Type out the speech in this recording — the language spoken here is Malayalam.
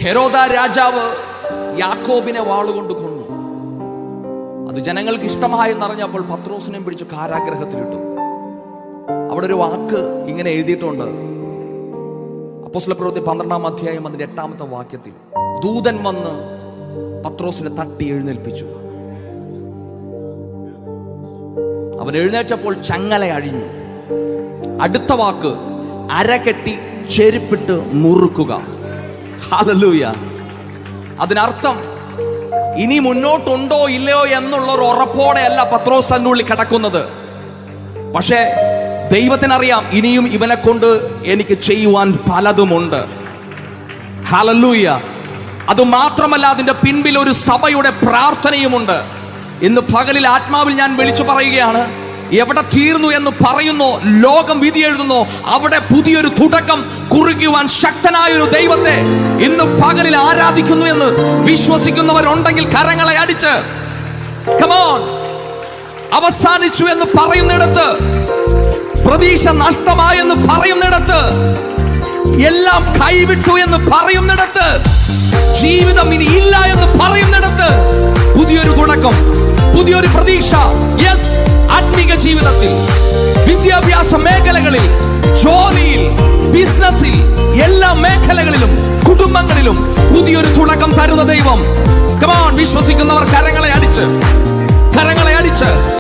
ഹെരോദാ രാജാവ് യാക്കോബിനെ വാളുകൊണ്ട് കൊന്നു. അത് ജനങ്ങൾക്ക് ഇഷ്ടമായെന്നറിഞ്ഞപ്പോൾ പത്രോസിനെയും പിടിച്ച് കാരാഗ്രഹത്തിലിട്ടു. അവിടെ ഒരു വാക്ക് ഇങ്ങനെ എഴുതിയിട്ടുണ്ട്. അപ്പോസ്തലപ്രവൃത്തി 12-ാം അധ്യായം അതിന്റെ 8-ാമത്തെ വാക്യത്തിൽ ദൂതൻ വന്ന് പത്രോസിനെ തട്ടി എഴുന്നേൽപ്പിച്ചു. അവൻ എഴുന്നേറ്റപ്പോൾ ചങ്ങല അഴിഞ്ഞു. അടുത്ത വാക്ക് അരകെട്ടി ചെരുപ്പിട്ട് മുറുക്കുക. ഹല്ലേലൂയ. അതിനർത്ഥം ഇനി മുന്നോട്ടുണ്ടോ ഇല്ലയോ എന്നുള്ള ഒരു ഉറപ്പോടെയല്ല പത്രോസ് തന്റെ ഉള്ളിൽ കിടക്കുന്നത്. പക്ഷേ ദൈവത്തിനറിയാം ഇനിയും ഇവനെ കൊണ്ട് എനിക്ക് ചെയ്യുവാൻ പലതുമുണ്ട്. ഹല്ലേലൂയ. അത് മാത്രമല്ല, അതിന്റെ പിൻപിൽ ഒരു സഭയുടെ പ്രാർത്ഥനയുമുണ്ട്. ഇന്ന് പകലിൽ ആത്മാവിൽ ഞാൻ വിളിച്ചു പറയുകയാണ്, എവിടെ തീർന്നു എന്ന് പറയുന്നു, ലോകം വിധി എഴുതുന്നു, അവിടെ പുതിയൊരു തുടക്കം കുറിക്കുവാൻ ശക്തനായ ഒരു ദൈവത്തെ ഇന്ന് പകലിൽ ആരാധിക്കുന്നു എന്ന് വിശ്വസിക്കുന്നവരുണ്ടെങ്കിൽ കരങ്ങളെ അടിച്ച് കമോൺ. അവസാനിച്ചു എന്ന് പറയുന്നിടത്ത്, പ്രതീക്ഷ നഷ്ടമായെന്ന് പറയുന്നിടത്ത്, എല്ലാം കൈവിട്ടു എന്ന് പറയുന്നിടത്ത്, ജീവിതം ഇനി ഇല്ല എന്ന് പറയുന്നിടത്ത് പുതിയൊരു തുടക്കം, പുതിയൊരു പ്രതീക്ഷ. യെസ്, ആത്മീക ജീവിതത്തിൽ, വിദ്യാഭ്യാസ മേഖലകളിൽ, ജോലിയിൽ, ബിസിനസ്സിൽ, എല്ലാ മേഖലകളിലും, കുടുംബങ്ങളിലും പുതിയൊരു തുടക്കം തരുന്ന ദൈവം. കമോൺ, വിശ്വസിക്കുന്നവർ കരങ്ങളെ അടിച്ച്